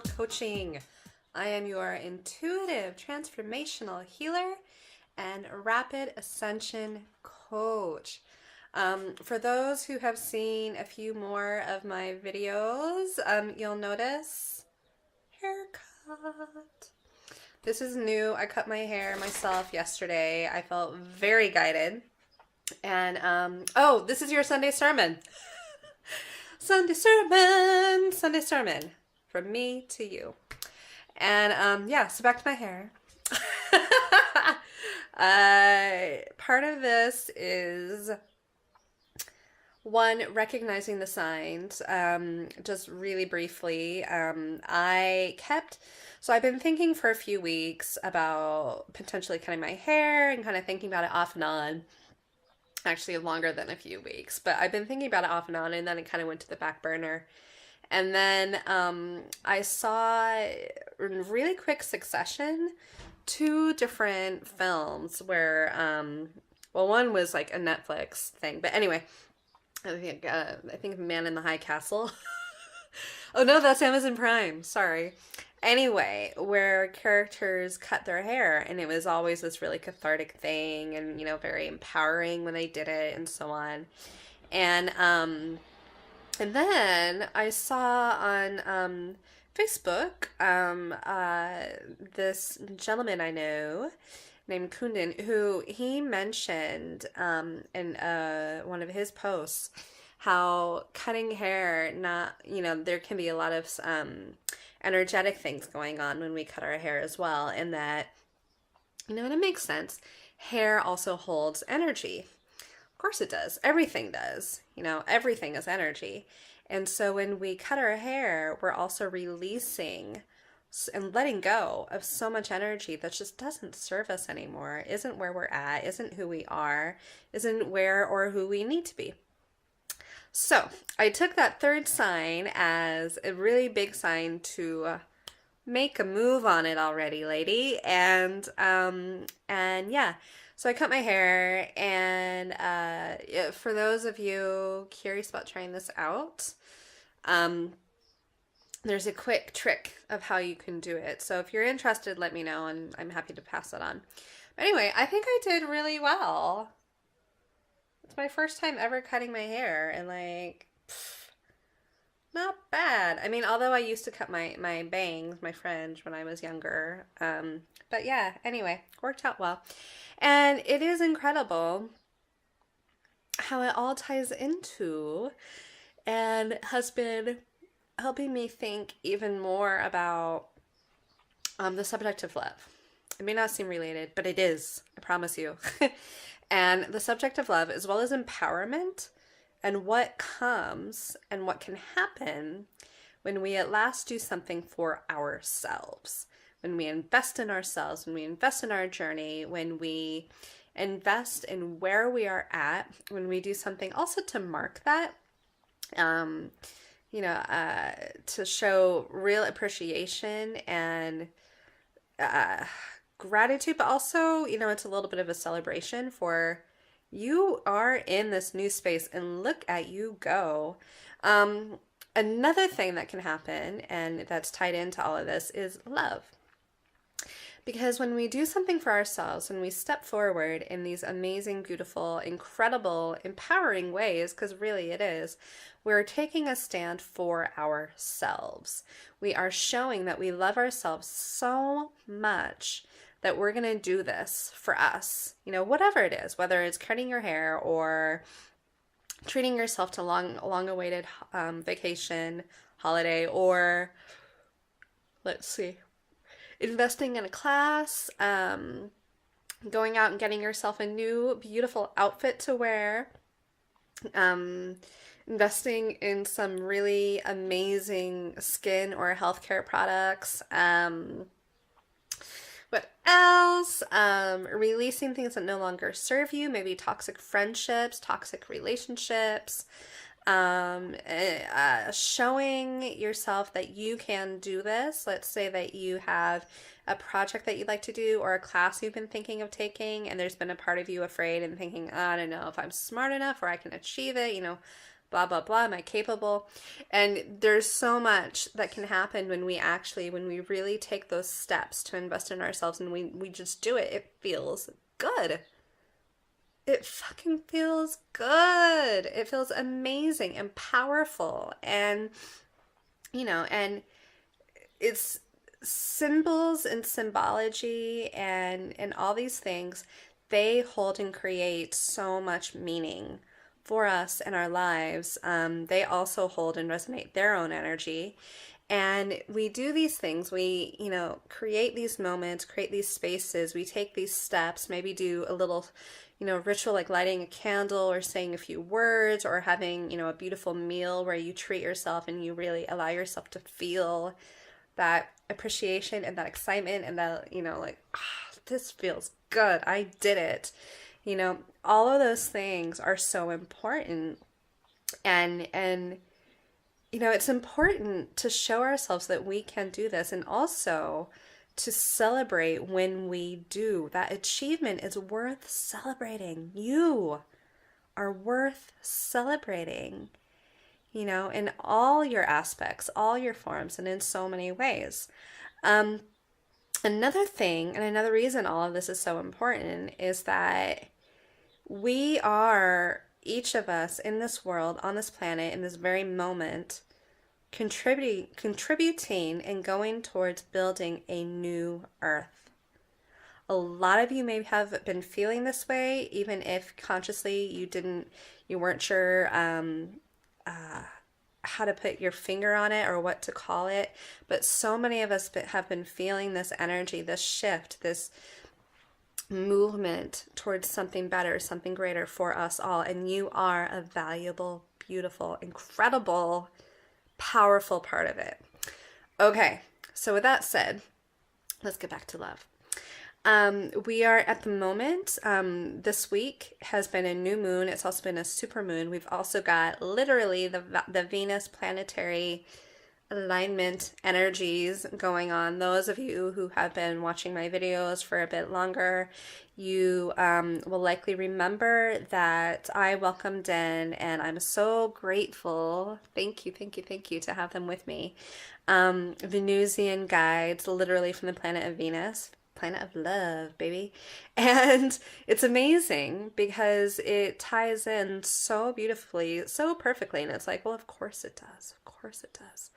World Coaching. I am your intuitive transformational healer and rapid ascension coach. For those who have seen a few more of my videos, you'll notice haircut. This is new. I cut my hair myself yesterday. I felt very guided. And oh, this is your Sunday sermon. Sunday sermon from me to you. And yeah, so back to my hair. Part of this is one, recognizing the signs. Just really briefly, so I've been thinking for a few weeks about potentially cutting my hair and kind of thinking about it off and on. Actually, longer than a few weeks, but I've been thinking about it off and on, and then it kind of went to the back burner. And then I saw in really quick succession 2 different films where, well, one was like a Netflix thing, but anyway, I think Man in the High Castle. Oh no, that's Amazon Prime. Sorry. Anyway, where characters cut their hair, and it was always this really cathartic thing, and very empowering when they did it, and so on. And then I saw on Facebook this gentleman I know named Kundan, who he mentioned in one of his posts how cutting hair, there can be a lot of energetic things going on when we cut our hair as well, and that, and it makes sense. Hair also holds energy. Of course it does. Everything does. Everything is energy. And so when we cut our hair, we're also releasing and letting go of so much energy that just doesn't serve us anymore, isn't where we're at, isn't who we are, isn't where or who we need to be. So I took that third sign as a really big sign to make a move on it already, lady. And yeah, so I cut my hair, and for those of you curious about trying this out, there's a quick trick of how you can do it. So if you're interested, let me know, and I'm happy to pass it on. But anyway, I think I did really well. It's my first time ever cutting my hair, and not bad. I mean, although I used to cut my bangs, my fringe, when I was younger. But yeah, anyway, worked out well. And it is incredible how it all ties into and has been helping me think even more about the subject of love. It may not seem related, but it is, I promise you. And the subject of love, as well as empowerment, and what comes and what can happen when we at last do something for ourselves, when we invest in ourselves, when we invest in our journey, when we invest in where we are at, when we do something also to mark that, to show real appreciation and gratitude, but also, it's a little bit of a celebration for you are in this new space and look at you go. Another thing that can happen, and that's tied into all of this, is love. Because when we do something for ourselves, when we step forward in these amazing, beautiful, incredible, empowering ways, because really it is, we're taking a stand for ourselves. We are showing that we love ourselves so much that we're going to do this for us, whatever it is, whether it's cutting your hair or treating yourself to long-awaited vacation, holiday, or let's see, investing in a class, going out and getting yourself a new beautiful outfit to wear, investing in some really amazing skin or healthcare products, what else? Releasing things that no longer serve you, maybe toxic friendships, toxic relationships, showing yourself that you can do this. Let's say that you have a project that you'd like to do or a class you've been thinking of taking, and there's been a part of you afraid and thinking, I don't know if I'm smart enough or I can achieve it, blah, blah, blah. Am I capable? And there's so much that can happen when we really take those steps to invest in ourselves and we just do it. It feels good. It fucking feels good. It feels amazing and powerful. And, and it's symbols and symbology and all these things, they hold and create so much meaning for us in our lives. They also hold and resonate their own energy. And we do these things. We, create these moments, create these spaces. We take these steps, maybe do a little, ritual like lighting a candle or saying a few words or having, a beautiful meal where you treat yourself and you really allow yourself to feel that appreciation and that excitement and that, this feels good. I did it. All of those things are so important. And it's important to show ourselves that we can do this, and also to celebrate when we do. That achievement is worth celebrating. You are worth celebrating, in all your aspects, all your forms, and in so many ways. Another thing, and another reason all of this is so important, is that we are, each of us in this world, on this planet, in this very moment, contributing and going towards building a new earth. A lot of you may have been feeling this way, even if consciously you weren't sure how to put your finger on it or what to call it. But so many of us have been feeling this energy, this shift, this movement towards something better, something greater for us all. And you are a valuable, beautiful, incredible, powerful part of it. Okay, so with that said, let's get back to love. We are at the moment, this week has been a new moon. It's also been a super moon. We've also got literally the Venus planetary alignment energies going on. Those of you who have been watching my videos for a bit longer, you will likely remember that I welcomed in, and I'm so grateful. Thank you to have them with me. Venusian guides, literally from the planet of Venus. Planet of love, baby. And it's amazing because it ties in so beautifully, so perfectly. And it's like, well, of course it does. Of course it does.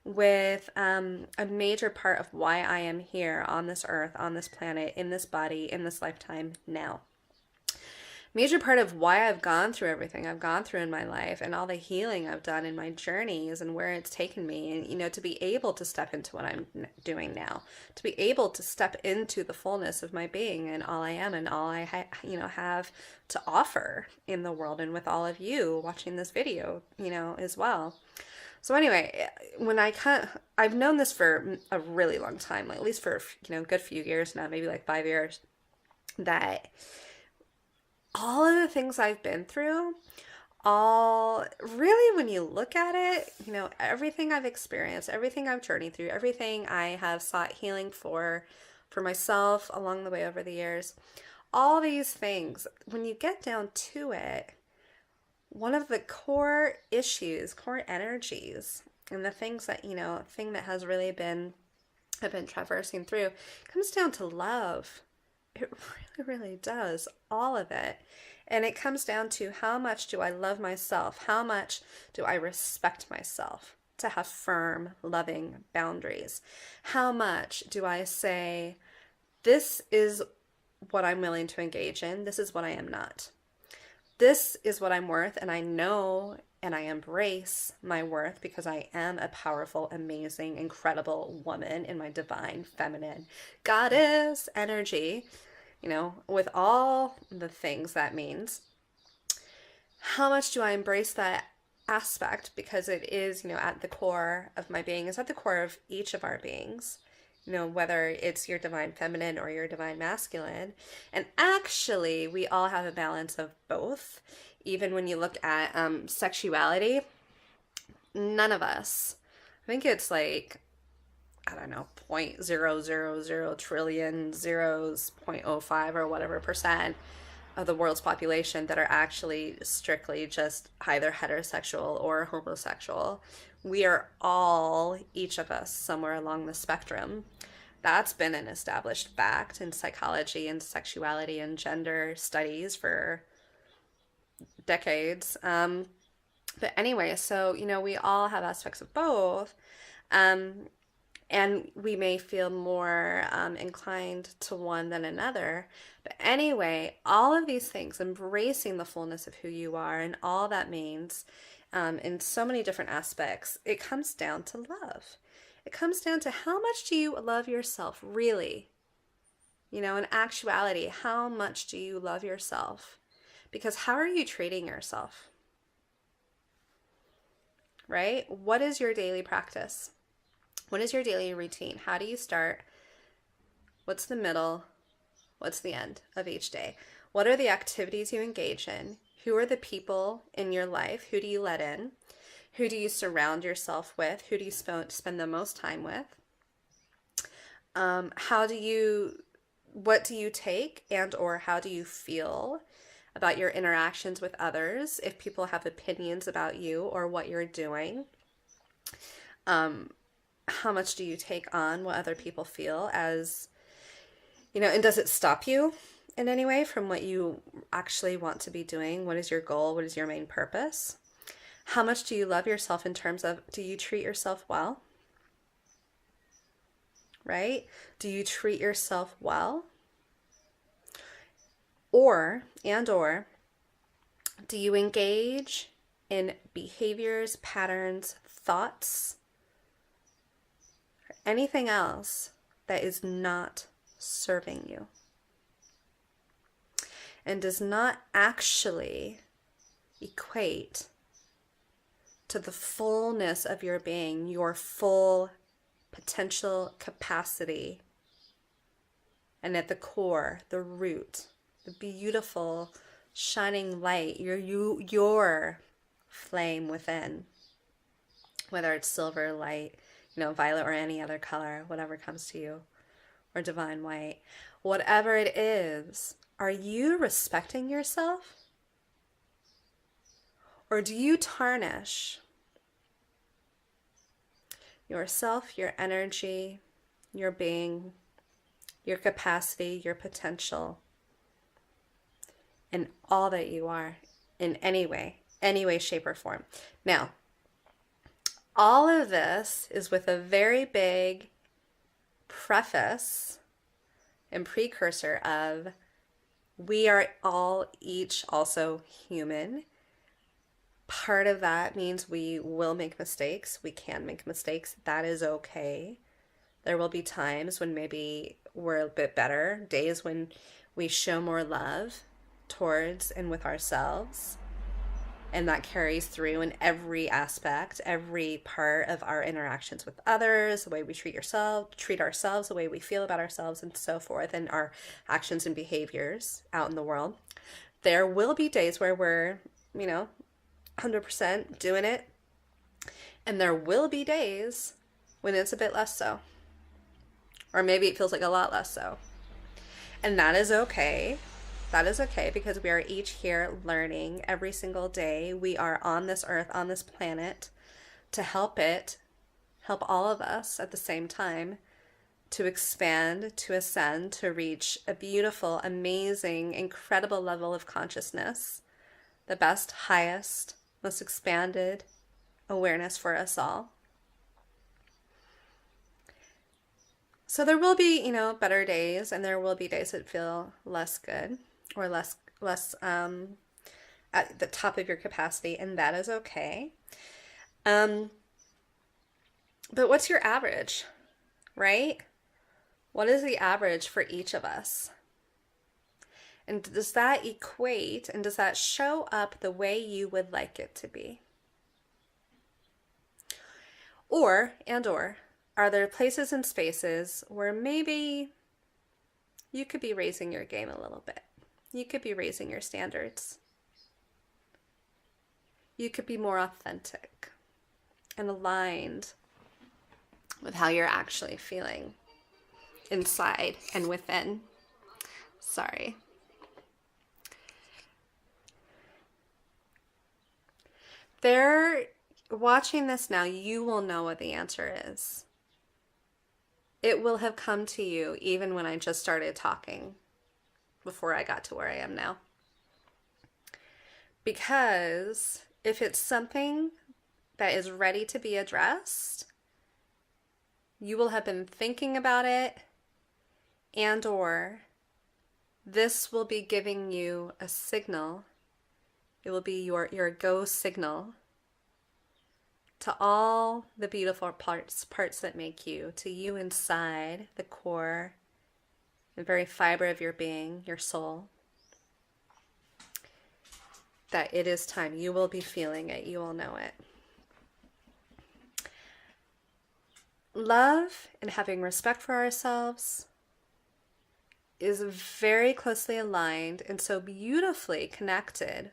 With a major part of why I am here on this earth, on this planet, in this body, in this lifetime now. Major part of why I've gone through everything I've gone through in my life and all the healing I've done in my journeys and where it's taken me, and to be able to step into what I'm doing now, to be able to step into the fullness of my being and all I am and all I have to offer in the world, and with all of you watching this video, as well. So anyway, I've known this for a really long time, like at least for a good few years now, maybe like 5 years, that all of the things I've been through, really, when you look at it, everything I've experienced, everything I've journeyed through, everything I have sought healing for myself along the way over the years, all these things, when you get down to it, one of the core issues, core energies, and the things that, thing that has really I've been traversing through, comes down to love. It really, really does. All of it. And it comes down to, how much do I love myself? How much do I respect myself to have firm, loving boundaries? How much do I say, this is what I'm willing to engage in. This is what I am not. This is what I'm worth, and I know and I embrace my worth because I am a powerful, amazing, incredible woman in my divine, feminine, goddess energy, with all the things that means. How much do I embrace that aspect, because it is, at the core of my being, is at the core of each of our beings, whether it's your divine feminine or your divine masculine. And actually, we all have a balance of both. Even when you look at sexuality, none of us, I think it's like, I don't know, 0.000 trillion zeros, 0.05 or whatever percent of the world's population that are actually strictly just either heterosexual or homosexual. We are all, each of us, somewhere along the spectrum. That's been an established fact in psychology and sexuality and gender studies for decades. But anyway, so, we all have aspects of both. Um, and we may feel more inclined to one than another. But anyway, all of these things, embracing the fullness of who you are and all that means in so many different aspects, it comes down to love. It comes down to how much do you love yourself, really? In actuality, how much do you love yourself? Because how are you treating yourself? Right? What is your daily practice? What is your daily routine? How do you start? What's the middle? What's the end of each day? What are the activities you engage in? Who are the people in your life? Who do you let in? Who do you surround yourself with? Who do you spend the most time with? What do you take and or how do you feel about your interactions with others if people have opinions about you or what you're doing? How much do you take on what other people feel as, and does it stop you in any way from what you actually want to be doing? What is your goal? What is your main purpose? How much do you love yourself in terms of, do you treat yourself well? Right? Do you treat yourself well? Or do you engage in behaviors, patterns, thoughts, or anything else that is not serving you and does not actually equate to the fullness of your being, your full potential capacity, and at the core, the root, the beautiful shining light, your flame within, whether it's silver light, violet or any other color, whatever comes to you, or divine white, whatever it is, are you respecting yourself? Or do you tarnish yourself, your energy, your being, your capacity, your potential, and all that you are in any way, shape, or form? Now, all of this is with a very big preface and precursor of we are all each also human. Part of that means we will make mistakes. We can make mistakes. That is okay. There will be times when maybe we're a bit better, days when we show more love towards and with ourselves. And that carries through in every aspect, every part of our interactions with others, the way we treat ourselves, the way we feel about ourselves, and so forth, and our actions and behaviors out in the world. There will be days where we're, 100% doing it. And there will be days when it's a bit less so. Or maybe it feels like a lot less so. And that is okay. That is okay because we are each here learning every single day. We are on this earth, on this planet, to help all of us at the same time to expand, to ascend, to reach a beautiful, amazing, incredible level of consciousness, the best, highest, most expanded awareness for us all. So there will be, better days, and there will be days that feel less good or less at the top of your capacity, and that is okay. But what's your average, right? What is the average for each of us? And does that equate and does that show up the way you would like it to be? Or are there places and spaces where maybe you could be raising your game a little bit? You could be raising your standards. You could be more authentic and aligned with how you're actually feeling inside and within. Sorry. They're watching this now. You will know what the answer is. It will have come to you even when I just started talking, before I got to where I am now. Because if it's something that is ready to be addressed, you will have been thinking about it, and or this will be giving you a signal. It will be your go signal to all the beautiful parts that make you, to you inside the core, the very fiber of your being, your soul, that it is time. You will be feeling it. You will know it. Love and having respect for ourselves is very closely aligned and so beautifully connected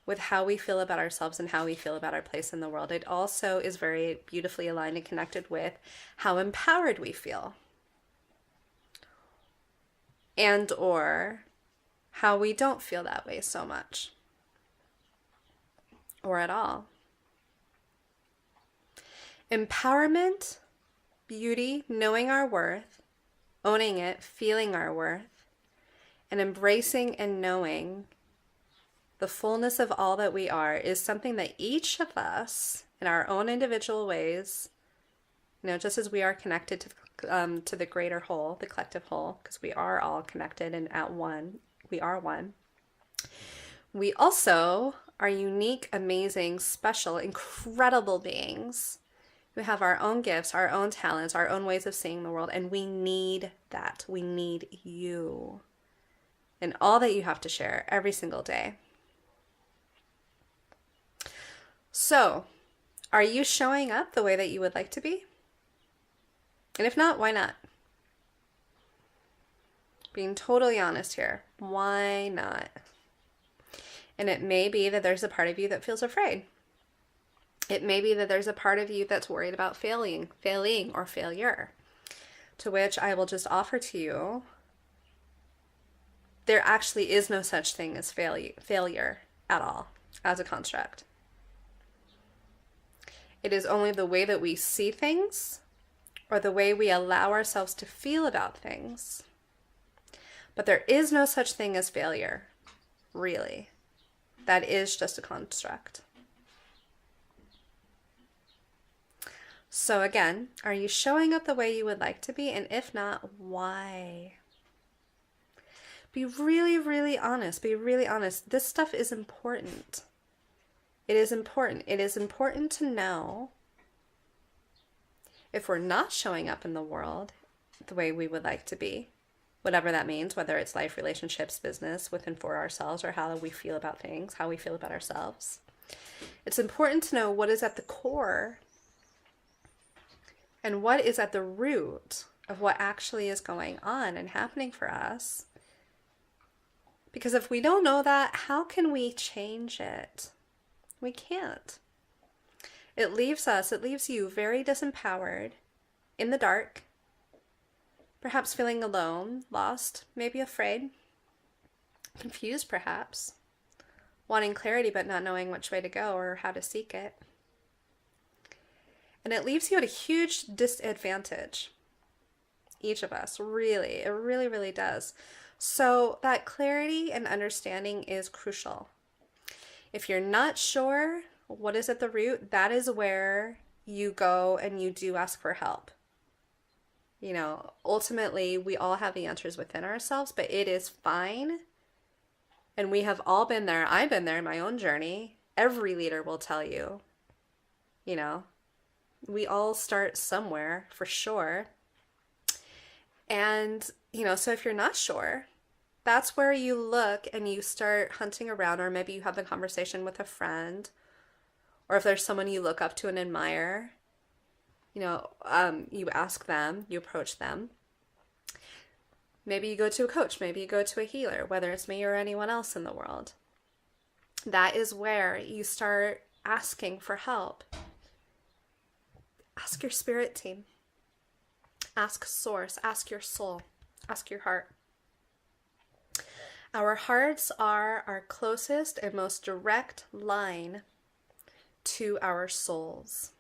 with how we feel about ourselves and how we feel about our place in the world. It also is very beautifully aligned and connected with how empowered we feel, and or how we don't feel that way so much or at all. Empowerment, beauty, knowing our worth, owning it, feeling our worth, and embracing and knowing the fullness of all that we are is something that each of us, in our own individual ways, just as we are connected to the greater whole, the collective whole, because we are all connected and at one. We are one. We also are unique, amazing, special, incredible beings who have our own gifts, our own talents, our own ways of seeing the world, and we need that. We need you and all that you have to share every single day. So, are you showing up the way that you would like to be? And if not, why not? Being totally honest here, why not? And it may be that there's a part of you that feels afraid. It may be that there's a part of you that's worried about failing or failure. To which I will just offer to you, there actually is no such thing as failure at all as a construct. It is only the way that we see things or the way we allow ourselves to feel about things. But there is no such thing as failure, really. That is just a construct. So again, are you showing up the way you would like to be? And if not, why? Be really, really honest. Be really honest. This stuff is important. It is important. It is important to know if we're not showing up in the world the way we would like to be, whatever that means, whether it's life, relationships, business, within for ourselves, or how we feel about things, how we feel about ourselves. It's important to know what is at the core and what is at the root of what actually is going on and happening for us. Because if we don't know that, how can we change it? We can't. It leaves you very disempowered, in the dark, perhaps feeling alone, lost, maybe afraid, confused perhaps, wanting clarity but not knowing which way to go or how to seek it. And it leaves you at a huge disadvantage. Each of us, really, it really, really does. So that clarity and understanding is crucial. If you're not sure what is at the root, that is where you go and you do ask for help. Ultimately, we all have the answers within ourselves, but it is fine. And we have all been there. I've been there in my own journey. Every leader will tell you, we all start somewhere for sure. And, so if you're not sure, that's where you look and you start hunting around, or maybe you have a conversation with a friend, or if there's someone you look up to and admire, you ask them, you approach them. Maybe you go to a coach, maybe you go to a healer, whether it's me or anyone else in the world. That is where you start asking for help. Ask your spirit team. Ask source, ask your soul, ask your heart. Our hearts are our closest and most direct line to our souls,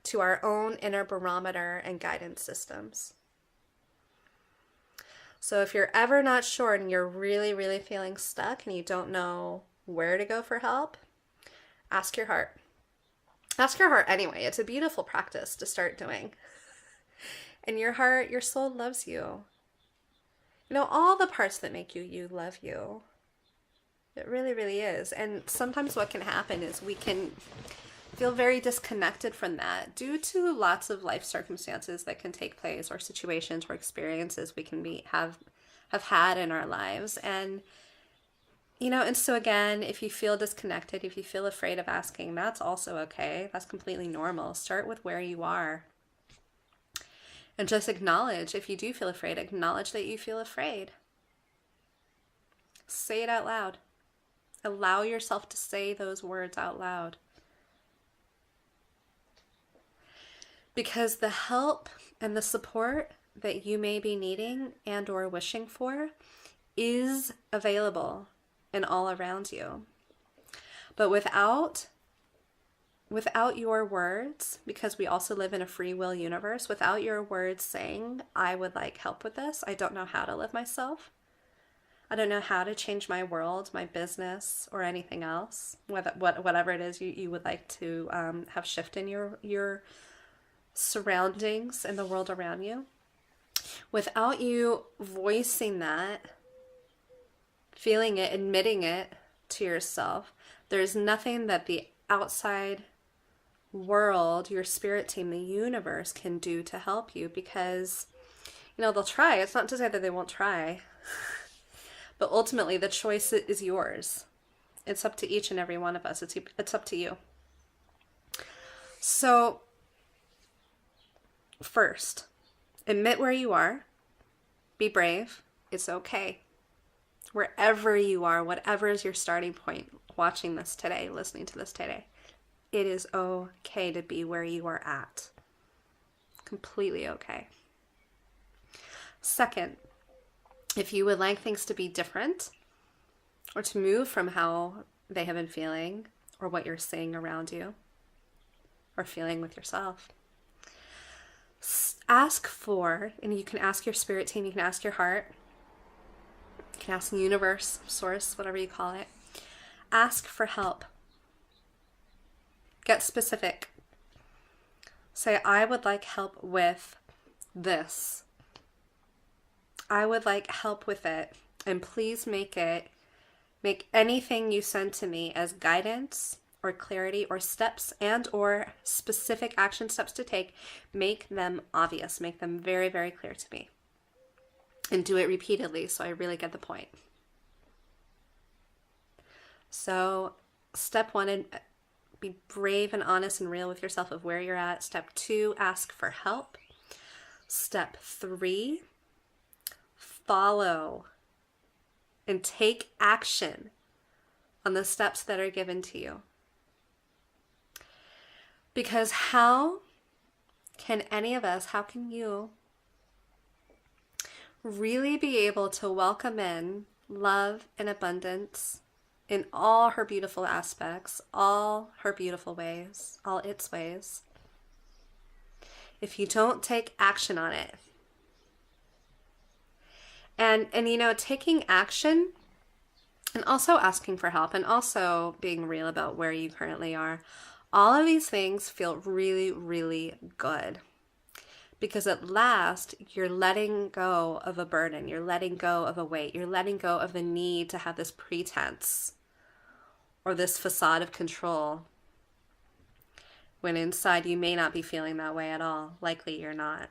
to our own inner barometer and guidance systems. So if you're ever not sure and you're really, really feeling stuck and you don't know where to go for help, ask your heart. Ask your heart anyway. It's a beautiful practice to start doing. And your heart, your soul loves you. You know, all the parts that make you, you love you. It really, really is. And sometimes what can happen is we can feel very disconnected from that due to lots of life circumstances that can take place, or situations or experiences we can have had in our lives. And you know, and so again, if you feel disconnected, if you feel afraid of asking, that's also okay. That's completely normal. Start with where you are. And just acknowledge, if you do feel afraid, acknowledge that you feel afraid. Say it out loud. Allow yourself to say those words out loud. Because the help and the support that you may be needing and or wishing for is available and all around you. But without your words, because we also live in a free will universe, without your words saying, I would like help with this, I don't know how to live myself, I don't know how to change my world, my business, or anything else, whatever it is you would like to have shift in your surroundings and the world around you, without you voicing that, feeling it, admitting it to yourself, there's nothing that the outside world, your spirit team, the universe can do to help you, because, you know, they'll try. It's not to say that they won't try, but ultimately the choice is yours. It's up to each and every one of us. It's up to you. So first, admit where you are. Be brave. It's okay. Wherever you are, whatever is your starting point, watching this today, listening to this today, it is okay to be where you are at. Completely okay. Second, if you would like things to be different, or to move from how they have been feeling, or what you're seeing around you, or feeling with yourself, ask for, and you can ask your spirit team, you can ask your heart, you can ask the universe, source, whatever you call it. Ask for help. Get specific. Say, I would like help with this. I would like help with it. And please make anything you send to me as guidance or clarity or steps and or specific action steps to take. Make them obvious. Make them very, very clear to me. And do it repeatedly so I really get the point. So step 1, be brave and honest and real with yourself of where you're at. Step 2, ask for help. Step 3, follow and take action on the steps that are given to you. Because how can you really be able to welcome in love and abundance in all her beautiful aspects, all her beautiful ways, all its ways, if you don't take action on it? And you know, taking action and also asking for help and also being real about where you currently are, all of these things feel really, really good. Because at last, you're letting go of a burden. You're letting go of a weight. You're letting go of the need to have this pretense or this facade of control, when inside you may not be feeling that way at all. Likely you're not.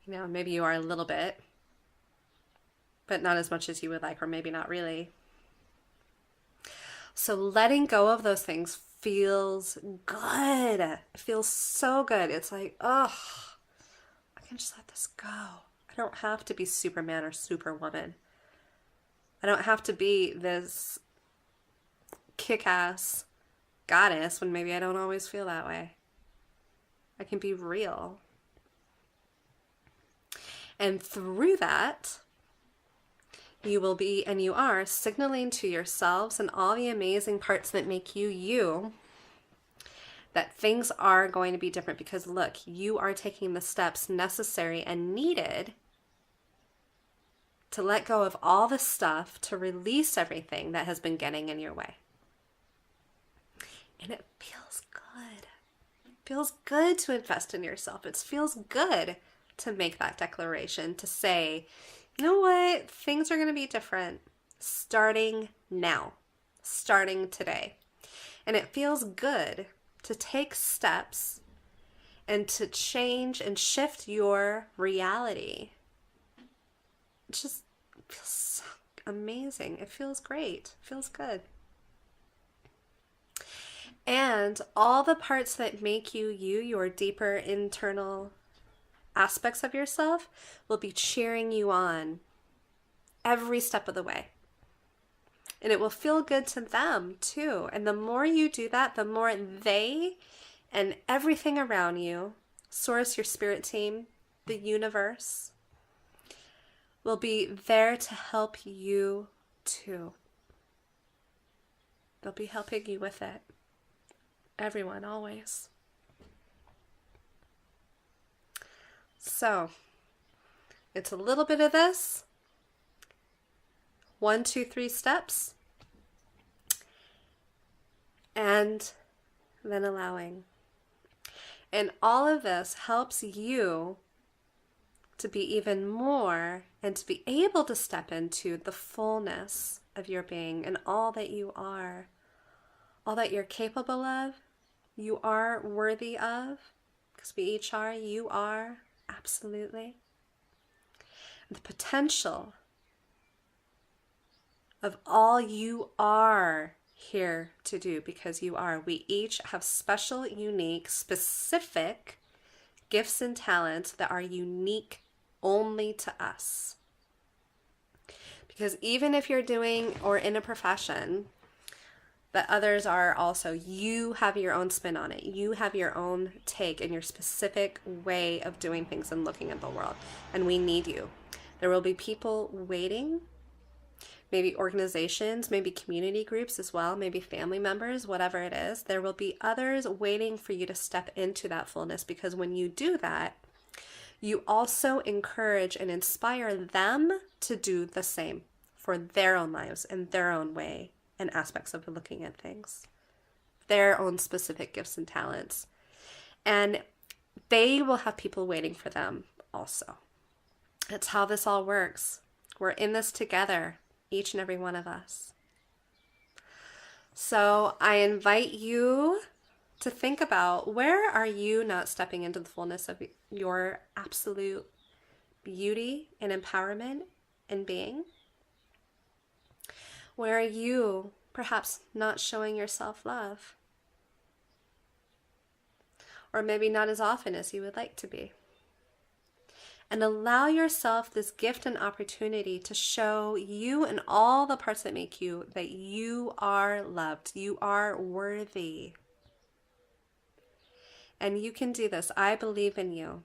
You know, maybe you are a little bit, but not as much as you would like, or maybe not really. So letting go of those things feels good. It feels so good. It's like, oh, I can just let this go. I don't have to be Superman or Superwoman. I don't have to be this kick-ass goddess when maybe I don't always feel that way. I can be real. And through that, you will be, and you are, signaling to yourselves and all the amazing parts that make you you, that things are going to be different, because look, you are taking the steps necessary and needed to let go of all the stuff, to release everything that has been getting in your way. And it feels good. It feels good to invest in yourself. It feels good to make that declaration, to say, you know what, things are going to be different starting now, starting today. And it feels good to take steps and to change and shift your reality. It just feels so amazing. It feels great. It feels good. And all the parts that make you you, your deeper internal aspects of yourself, will be cheering you on every step of the way. And it will feel good to them too. And the more you do that, the more they and everything around you, Source, your spirit team, the universe, will be there to help you too. They'll be helping you with it. Everyone, always. So, it's a little bit of this. 1, 2, 3 steps. And then allowing. And all of this helps you to be even more and to be able to step into the fullness of your being and all that you are, all that you're capable of, you are worthy of, because we each are, you are, absolutely. The potential of all you are here to do, because you are. We each have special, unique, specific gifts and talents that are unique only to us. Because even if you're doing or in a profession that others are also, you have your own spin on it. You have your own take and your specific way of doing things and looking at the world. And we need you. There will be people waiting, maybe organizations, maybe community groups as well, maybe family members, whatever it is. There will be others waiting for you to step into that fullness, because when you do that, you also encourage and inspire them to do the same for their own lives and their own way and aspects of looking at things, their own specific gifts and talents. And they will have people waiting for them also. That's how this all works. We're in this together, each and every one of us. So I invite you to think about, where are you not stepping into the fullness of your absolute beauty and empowerment and being? Where are you perhaps not showing yourself love? Or maybe not as often as you would like to be. And allow yourself this gift and opportunity to show you and all the parts that make you, that you are loved, you are worthy. And you can do this. I believe in you.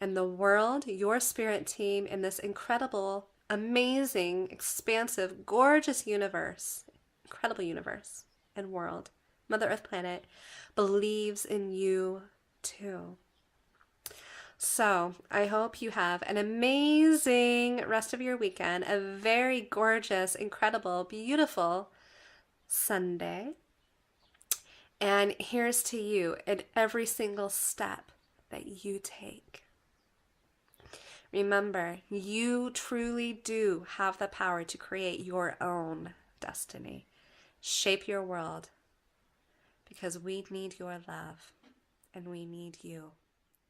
And the world, your spirit team, in this incredible, amazing, expansive, gorgeous universe, incredible universe and world, Mother Earth planet, believes in you too. So I hope you have an amazing rest of your weekend, a very gorgeous, incredible, beautiful Sunday. And here's to you in every single step that you take. Remember, you truly do have the power to create your own destiny. Shape your world, because we need your love and we need you.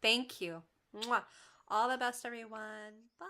Thank you. Mwah. All the best, everyone. Bye.